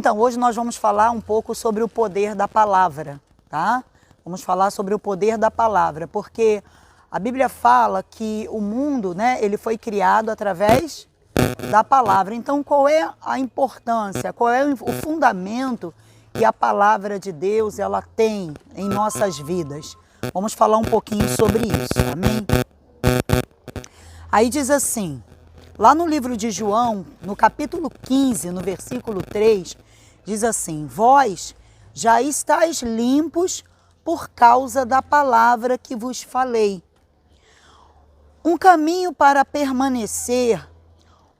Então, hoje nós vamos falar um pouco sobre o poder da palavra, tá? Vamos falar sobre o poder da palavra, porque a Bíblia fala que o mundo, né, ele foi criado através da palavra. Então, qual é a importância, qual é o fundamento que a palavra de Deus ela tem em nossas vidas? Vamos falar um pouquinho sobre isso, amém? Aí diz assim, lá no livro de João, no capítulo 15, no versículo 3, diz assim: vós já estáis limpos por causa da palavra que vos falei. Um caminho para permanecer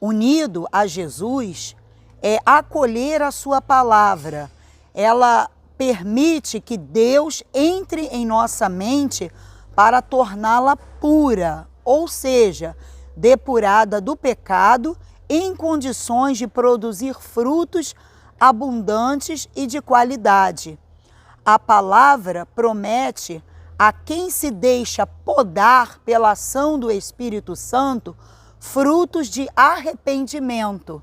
unido a Jesus é acolher a sua palavra. Ela permite que Deus entre em nossa mente para torná-la pura, ou seja, depurada do pecado, em condições de produzir frutos abundantes e de qualidade. A palavra promete a quem se deixa podar pela ação do Espírito Santo frutos de arrependimento.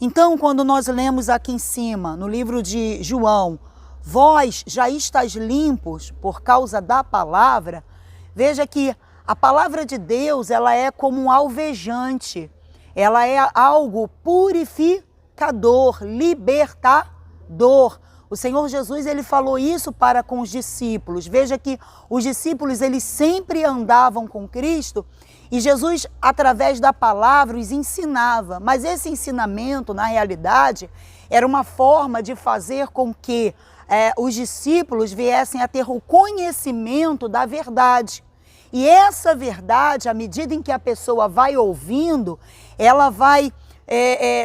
Então, quando nós lemos aqui em cima, no livro de João, vós já estáis limpos por causa da palavra, veja que a palavra de Deus, ela é como um alvejante, ela é algo purificador, libertador. O Senhor Jesus, ele falou isso para com os discípulos. Veja que os discípulos, eles sempre andavam com Cristo e Jesus, através da palavra, os ensinava. Mas esse ensinamento, na realidade, era uma forma de fazer com que os discípulos viessem a ter o conhecimento da verdade. E essa verdade, à medida em que a pessoa vai ouvindo, ela vai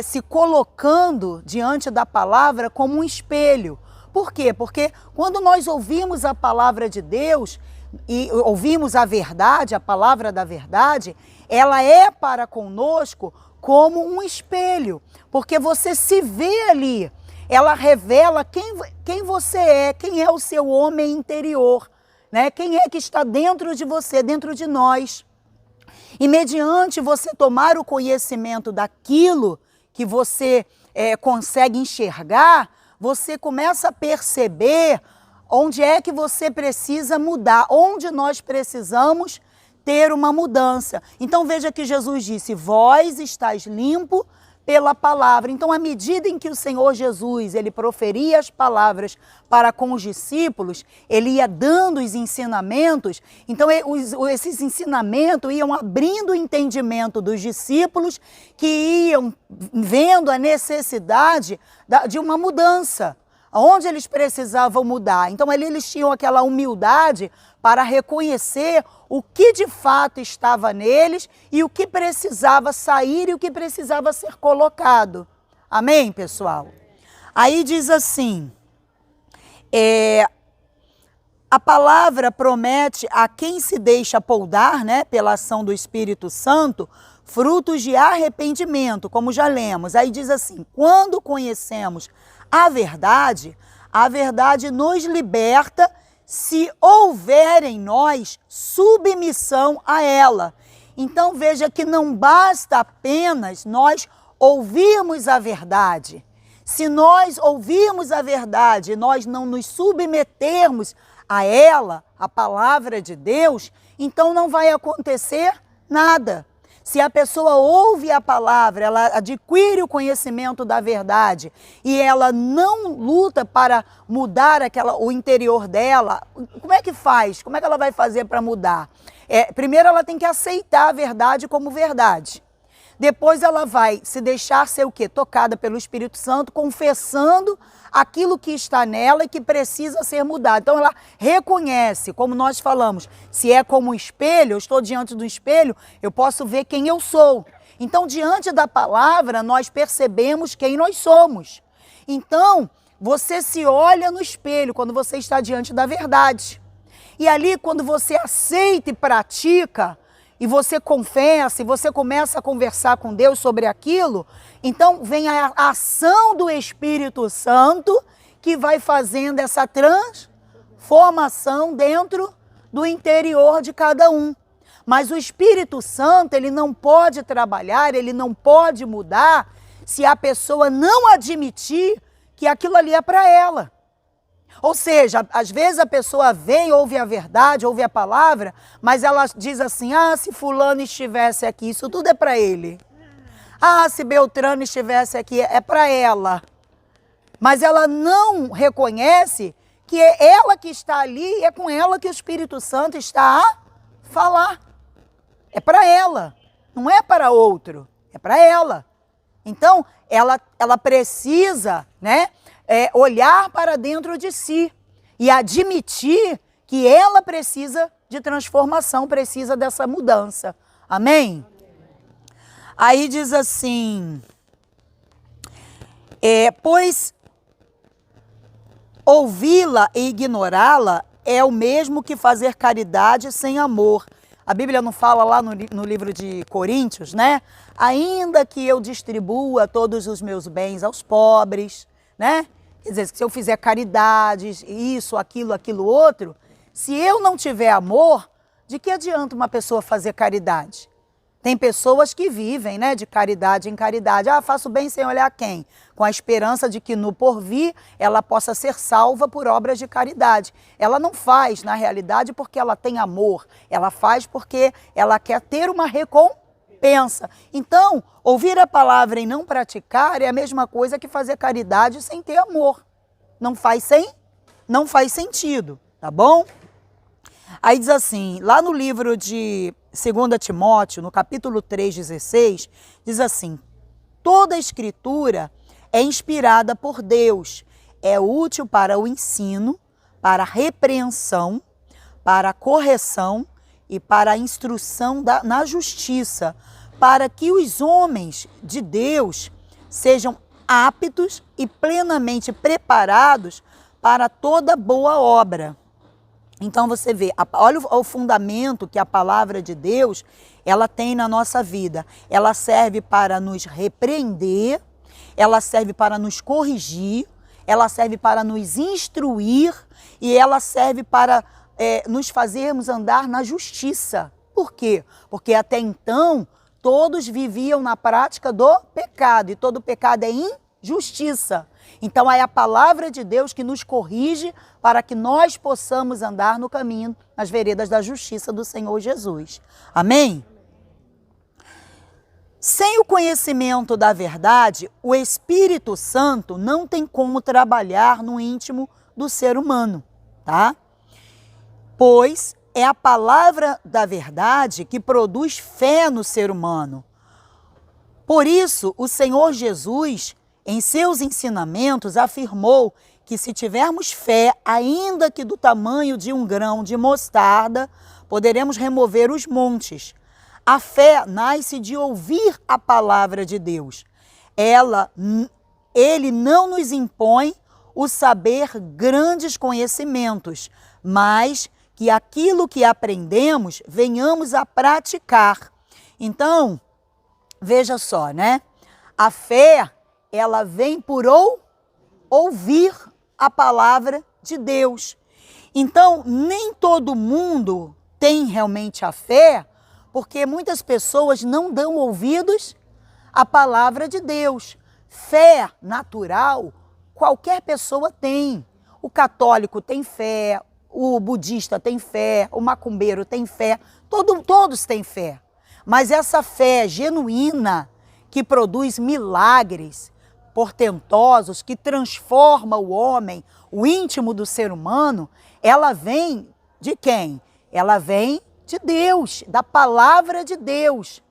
se colocando diante da palavra como um espelho. Por quê? Porque quando nós ouvimos a palavra de Deus e ouvimos a verdade, a palavra da verdade, ela é para conosco como um espelho, porque você se vê ali, ela revela quem você é, quem é o seu homem interior, né? Quem é que está dentro de você, dentro de nós. E mediante você tomar o conhecimento daquilo que você consegue enxergar, você começa a perceber onde é que você precisa mudar, onde nós precisamos ter uma mudança. Então veja que Jesus disse, vós estáis limpo pela palavra. Então, à medida em que o Senhor Jesus, ele proferia as palavras para com os discípulos, ele ia dando os ensinamentos, então esses ensinamentos iam abrindo o entendimento dos discípulos que iam vendo a necessidade de uma mudança, onde eles precisavam mudar. Então, ali eles tinham aquela humildade para reconhecer o que de fato estava neles e o que precisava sair e o que precisava ser colocado. Amém, pessoal? Aí diz assim, a palavra promete a quem se deixa poldar, né, pela ação do Espírito Santo, frutos de arrependimento, como já lemos. Aí diz assim, quando conhecemos a verdade nos liberta se houver em nós submissão a ela. Então veja que não basta apenas nós ouvirmos a verdade. Se nós ouvirmos a verdade e nós não nos submetermos a ela, a palavra de Deus, então não vai acontecer nada. Se a pessoa ouve a palavra, ela adquire o conhecimento da verdade e ela não luta para mudar o interior dela, como é que faz? Como é que ela vai fazer para mudar? Primeiro ela tem que aceitar a verdade como verdade. Depois ela vai se deixar ser o quê? Tocada pelo Espírito Santo, confessando aquilo que está nela e que precisa ser mudado. Então ela reconhece, como nós falamos, se é como um espelho, eu estou diante do espelho, eu posso ver quem eu sou. Então diante da palavra nós percebemos quem nós somos. Então você se olha no espelho quando você está diante da verdade. E ali quando você aceita e pratica, e você confessa, e você começa a conversar com Deus sobre aquilo, então vem a ação do Espírito Santo que vai fazendo essa transformação dentro do interior de cada um. Mas o Espírito Santo, ele não pode trabalhar, ele não pode mudar se a pessoa não admitir que aquilo ali é para ela. Ou seja, às vezes a pessoa vem, ouve a verdade, ouve a palavra, mas ela diz assim, se fulano estivesse aqui, isso tudo é para ele. Se Beltrano estivesse aqui, é para ela. Mas ela não reconhece que é ela que está ali e é com ela que o Espírito Santo está a falar. É para ela, não é para outro, é para ela. Então, ela precisa, né, olhar para dentro de si e admitir que ela precisa de transformação, precisa dessa mudança. Amém? Aí diz assim, pois ouvi-la e ignorá-la é o mesmo que fazer caridade sem amor. A Bíblia não fala lá no livro de Coríntios, né? Ainda que eu distribua todos os meus bens aos pobres, né? Quer dizer, se eu fizer caridades, isso, aquilo, outro, se eu não tiver amor, de que adianta uma pessoa fazer caridade? Tem pessoas que vivem, né, de caridade em caridade. Faço bem sem olhar quem? Com a esperança de que no porvir ela possa ser salva por obras de caridade. Ela não faz, na realidade, porque ela tem amor. Ela faz porque ela quer ter uma recompensa. Então, ouvir a palavra e não praticar é a mesma coisa que fazer caridade sem ter amor. Não faz sentido, tá bom? Aí diz assim, lá no livro de 2 Timóteo, no capítulo 3,16, diz assim, toda a escritura é inspirada por Deus, é útil para o ensino, para a repreensão, para a correção e para a instrução na justiça, para que os homens de Deus sejam aptos e plenamente preparados para toda boa obra. Então você vê, olha o fundamento que a palavra de Deus, ela tem na nossa vida. Ela serve para nos repreender, ela serve para nos corrigir, ela serve para nos instruir e ela serve para nos fazermos andar na justiça. Por quê? Porque até então todos viviam na prática do pecado e todo pecado é injustiça. Então é a palavra de Deus que nos corrige para que nós possamos andar no caminho, nas veredas da justiça do Senhor Jesus. Amém? Sem o conhecimento da verdade, o Espírito Santo não tem como trabalhar no íntimo do ser humano, tá? Pois é a palavra da verdade que produz fé no ser humano. Por isso, o Senhor Jesus, em seus ensinamentos, afirmou que se tivermos fé, ainda que do tamanho de um grão de mostarda, poderemos remover os montes. A fé nasce de ouvir a palavra de Deus. Ele não nos impõe o saber grandes conhecimentos, mas que aquilo que aprendemos venhamos a praticar. Então, veja só, né? A fé, ela vem por ouvir a palavra de Deus. Então, nem todo mundo tem realmente a fé, porque muitas pessoas não dão ouvidos à palavra de Deus. Fé natural, qualquer pessoa tem. O católico tem fé, o budista tem fé, o macumbeiro tem fé, todos têm fé. Mas essa fé genuína, que produz milagres portentosos, que transforma o homem, o íntimo do ser humano, ela vem de quem? Ela vem de Deus, da palavra de Deus.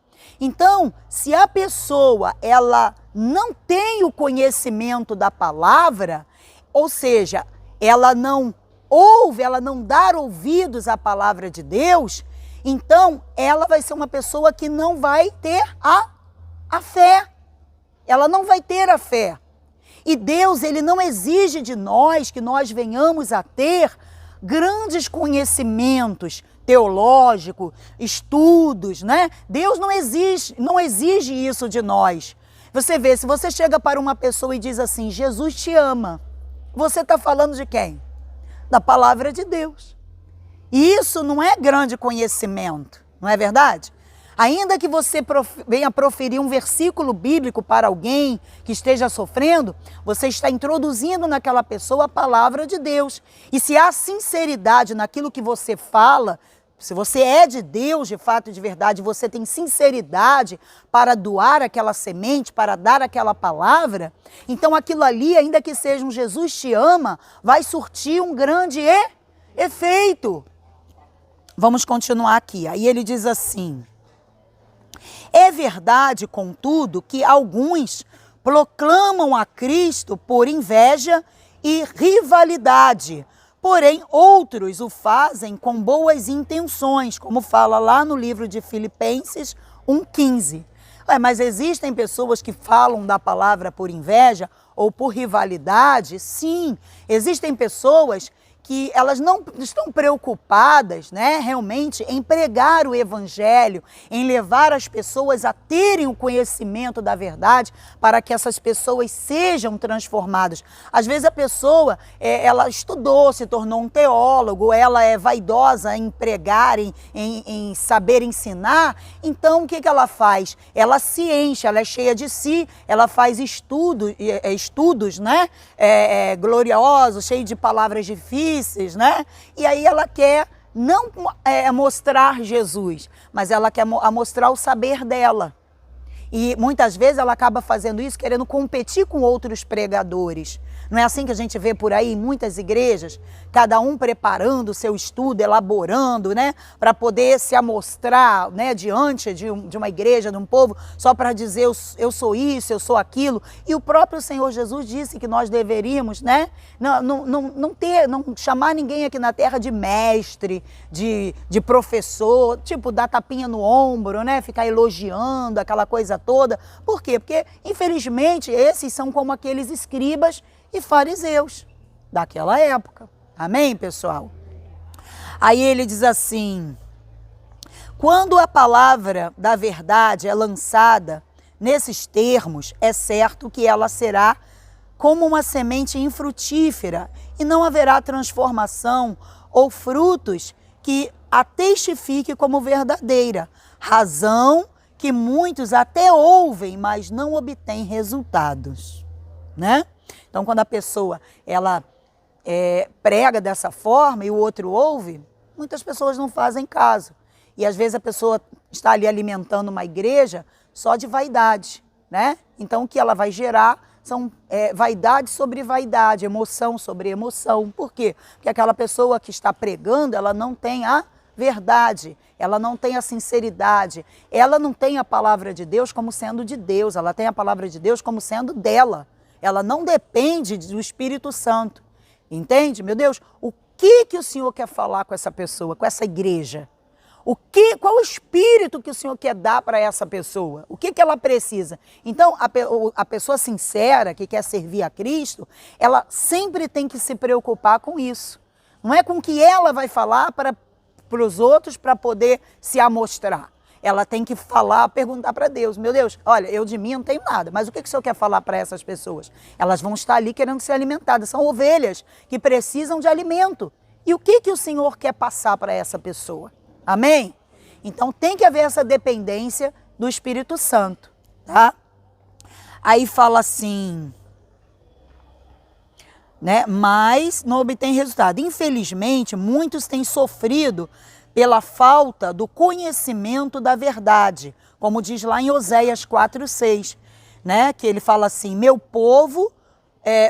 Então, se a pessoa ela não tem o conhecimento da palavra, ou seja, ela não ouve, ela não dá ouvidos à palavra de Deus, então ela vai ser uma pessoa que não vai ter a fé. Ela não vai ter a fé. E Deus, ele não exige de nós que nós venhamos a ter grandes conhecimentos teológicos, estudos, né? Deus não exige isso de nós. Você vê, se você chega para uma pessoa e diz assim, Jesus te ama, você está falando de quem? Da palavra de Deus. E isso não é grande conhecimento, não é verdade? Ainda que você venha proferir um versículo bíblico para alguém que esteja sofrendo, você está introduzindo naquela pessoa a palavra de Deus. E se há sinceridade naquilo que você fala, se você é de Deus, de fato e de verdade, você tem sinceridade para doar aquela semente, para dar aquela palavra, então aquilo ali, ainda que seja um Jesus te ama, vai surtir um grande efeito. Vamos continuar aqui. Aí ele diz assim: é verdade, contudo, que alguns proclamam a Cristo por inveja e rivalidade, porém outros o fazem com boas intenções, como fala lá no livro de Filipenses 1,15. Mas existem pessoas que falam da palavra por inveja ou por rivalidade? Sim, existem pessoas que elas não estão preocupadas, né, realmente em pregar o evangelho, em levar as pessoas a terem o conhecimento da verdade para que essas pessoas sejam transformadas. Às vezes a pessoa, ela estudou, se tornou um teólogo, ela é vaidosa em pregar, em saber ensinar, então o que ela faz? Ela se enche, ela é cheia de si, ela faz estudos, né, gloriosos, cheios de palavras difíceis, né? E aí ela quer não mostrar Jesus, mas ela quer mostrar o saber dela. E muitas vezes ela acaba fazendo isso querendo competir com outros pregadores. Não é assim que a gente vê por aí em muitas igrejas? Cada um preparando o seu estudo, elaborando, né? Para poder se amostrar, né? Diante de uma igreja, de um povo, só para dizer eu sou isso, eu sou aquilo. E o próprio Senhor Jesus disse que nós deveríamos, né? Não chamar ninguém aqui na terra de mestre, de professor, tipo dar tapinha no ombro, né? Ficar elogiando aquela coisa toda. Por quê? Porque, infelizmente, esses são como aqueles escribas e fariseus daquela época. Amém, pessoal? Aí ele diz assim: quando a palavra da verdade é lançada nesses termos, é certo que ela será como uma semente infrutífera e não haverá transformação ou frutos que a testifique como verdadeira, razão que muitos até ouvem, mas não obtêm resultados, né? Então, quando a pessoa ela prega dessa forma e o outro ouve, muitas pessoas não fazem caso. E às vezes a pessoa está ali alimentando uma igreja só de vaidade, né? Então, o que ela vai gerar são vaidade sobre vaidade, emoção sobre emoção. Por quê? Porque aquela pessoa que está pregando, ela não tem a verdade, ela não tem a sinceridade, ela não tem a palavra de Deus como sendo de Deus, ela tem a palavra de Deus como sendo dela. Ela não depende do Espírito Santo. Entende? Meu Deus, o que o Senhor quer falar com essa pessoa, com essa igreja? Qual o espírito que o Senhor quer dar para essa pessoa? O que ela precisa? Então, a pessoa sincera que quer servir a Cristo, ela sempre tem que se preocupar com isso. Não é com o que ela vai falar para os outros para poder se amostrar. Ela tem que falar, perguntar para Deus: meu Deus, olha, eu de mim não tenho nada, mas o que o Senhor quer falar para essas pessoas? Elas vão estar ali querendo ser alimentadas, são ovelhas que precisam de alimento. E o que o Senhor quer passar para essa pessoa? Amém? Então tem que haver essa dependência do Espírito Santo, tá? Aí fala assim, né? Mas não obtém resultado. Infelizmente, muitos têm sofrido pela falta do conhecimento da verdade, como diz lá em Oséias 4:6, né? Que ele fala assim: meu povo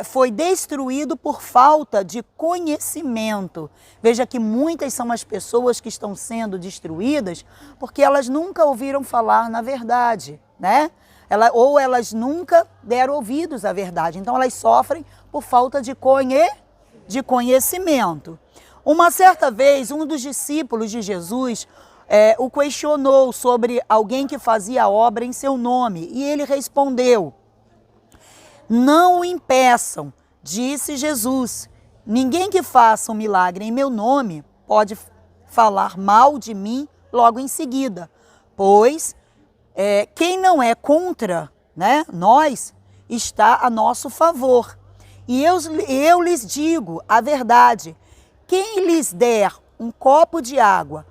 foi destruído por falta de conhecimento. Veja que muitas são as pessoas que estão sendo destruídas porque elas nunca ouviram falar na verdade, né? Ou elas nunca deram ouvidos à verdade. Então elas sofrem por falta de conhecimento. Uma certa vez, um dos discípulos de Jesus o questionou sobre alguém que fazia obra em seu nome. E ele respondeu: não o impeçam, disse Jesus. Ninguém que faça um milagre em meu nome pode falar mal de mim logo em seguida. Pois quem não é contra, né, nós, está a nosso favor. E eu lhes digo a verdade: quem lhes der um copo de água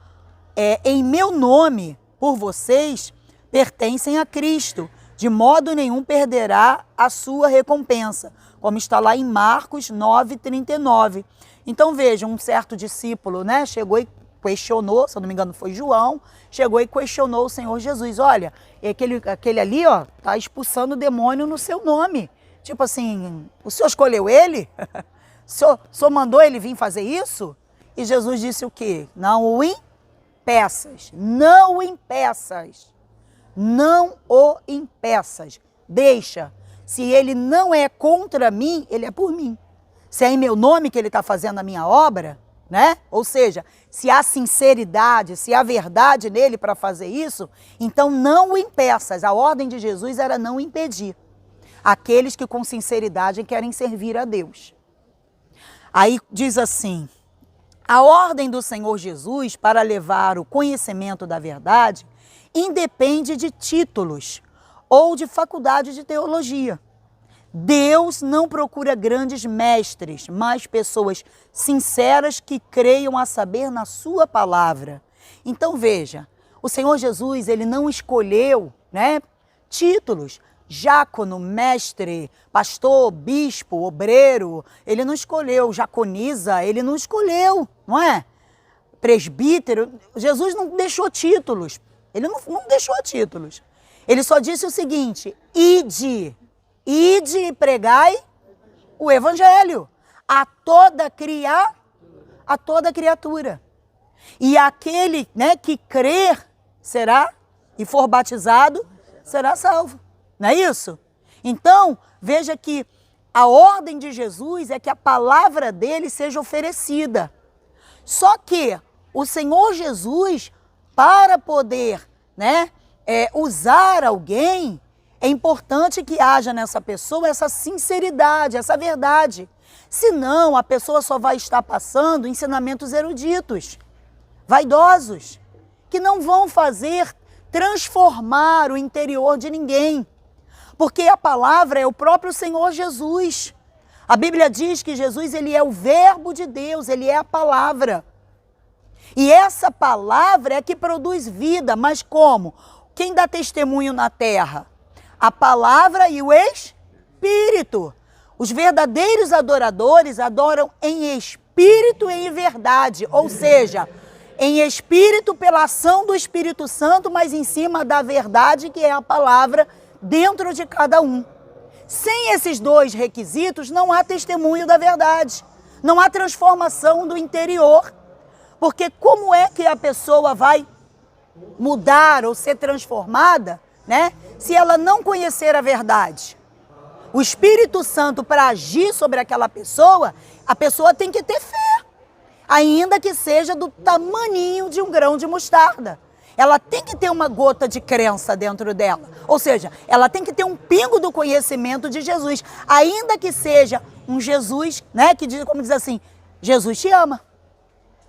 em meu nome, por vocês pertencem a Cristo. De modo nenhum perderá a sua recompensa, como está lá em Marcos 9:39. Então vejam, um certo discípulo, né, chegou e questionou, se eu não me engano foi João, chegou e questionou o Senhor Jesus. Olha, aquele ali, ó, tá expulsando o demônio no seu nome. Tipo assim, o senhor escolheu ele? O senhor mandou ele vir fazer isso? E Jesus disse o quê? Não o impeças, não o impeças. Não o impeças, deixa. Se ele não é contra mim, ele é por mim. Se é em meu nome que ele está fazendo a minha obra, né? Ou seja, se há sinceridade, se há verdade nele para fazer isso, então não o impeças. A ordem de Jesus era não impedir aqueles que com sinceridade querem servir a Deus. Aí diz assim, a ordem do Senhor Jesus para levar o conhecimento da verdade independe de títulos ou de faculdade de teologia. Deus não procura grandes mestres, mas pessoas sinceras que creiam a saber na sua palavra. Então veja, o Senhor Jesus, ele não escolheu, né, títulos, diácono, mestre, pastor, bispo, obreiro, ele não escolheu diaconisa, ele não escolheu, não é? Presbítero, Jesus não deixou títulos. Ele não deixou títulos. Ele só disse o seguinte, ide e pregai o evangelho a toda criatura. E aquele, né, que crer será e for batizado, será salvo. Não é isso? Então, veja que a ordem de Jesus é que a palavra dele seja oferecida. Só que o Senhor Jesus, para poder, né, usar alguém, é importante que haja nessa pessoa essa sinceridade, essa verdade. Senão, a pessoa só vai estar passando ensinamentos eruditos, vaidosos, que não vão transformar o interior de ninguém. Porque a palavra é o próprio Senhor Jesus. A Bíblia diz que Jesus, ele é o verbo de Deus, ele é a palavra. E essa palavra é que produz vida, mas como? Quem dá testemunho na terra? A palavra e o Espírito. Os verdadeiros adoradores adoram em espírito e em verdade, ou seja, em espírito pela ação do Espírito Santo, mas em cima da verdade que é a palavra dentro de cada um. Sem esses dois requisitos, não há testemunho da verdade, não há transformação do interior. Porque como é que a pessoa vai mudar ou ser transformada, né, se ela não conhecer a verdade? O Espírito Santo, para agir sobre aquela pessoa, a pessoa tem que ter fé, ainda que seja do tamaninho de um grão de mostarda. Ela tem que ter uma gota de crença dentro dela. Ou seja, ela tem que ter um pingo do conhecimento de Jesus, ainda que seja um Jesus, né, que diz, como diz assim, Jesus te ama.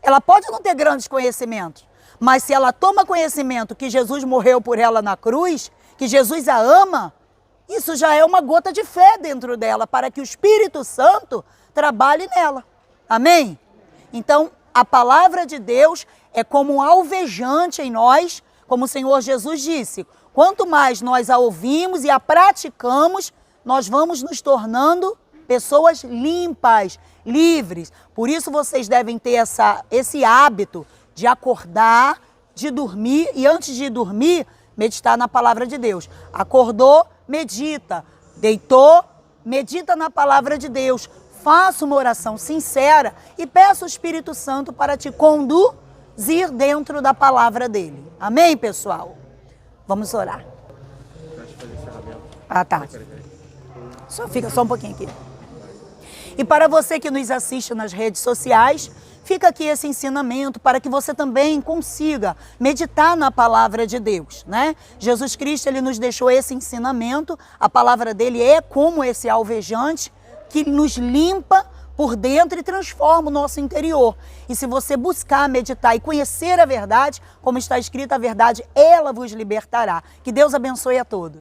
Ela pode não ter grandes conhecimentos, mas se ela toma conhecimento que Jesus morreu por ela na cruz, que Jesus a ama, isso já é uma gota de fé dentro dela, para que o Espírito Santo trabalhe nela. Amém? Então, a palavra de Deus é como um alvejante em nós, como o Senhor Jesus disse. Quanto mais nós a ouvimos e a praticamos, nós vamos nos tornando pessoas limpas, livres. Por isso vocês devem ter esse hábito de acordar, de dormir e antes de dormir, meditar na palavra de Deus. Acordou, medita. Deitou, medita na palavra de Deus. Faça uma oração sincera e peça o Espírito Santo para te conduzir dentro da palavra dele. Amém, pessoal? Vamos orar. Ah, tá. Fica só um pouquinho aqui. E para você que nos assiste nas redes sociais, fica aqui esse ensinamento para que você também consiga meditar na palavra de Deus, né? Jesus Cristo, ele nos deixou esse ensinamento, a palavra dele é como esse alvejante que nos limpa por dentro e transforma o nosso interior. E se você buscar, meditar e conhecer a verdade, como está escrito, a verdade, ela vos libertará. Que Deus abençoe a todos.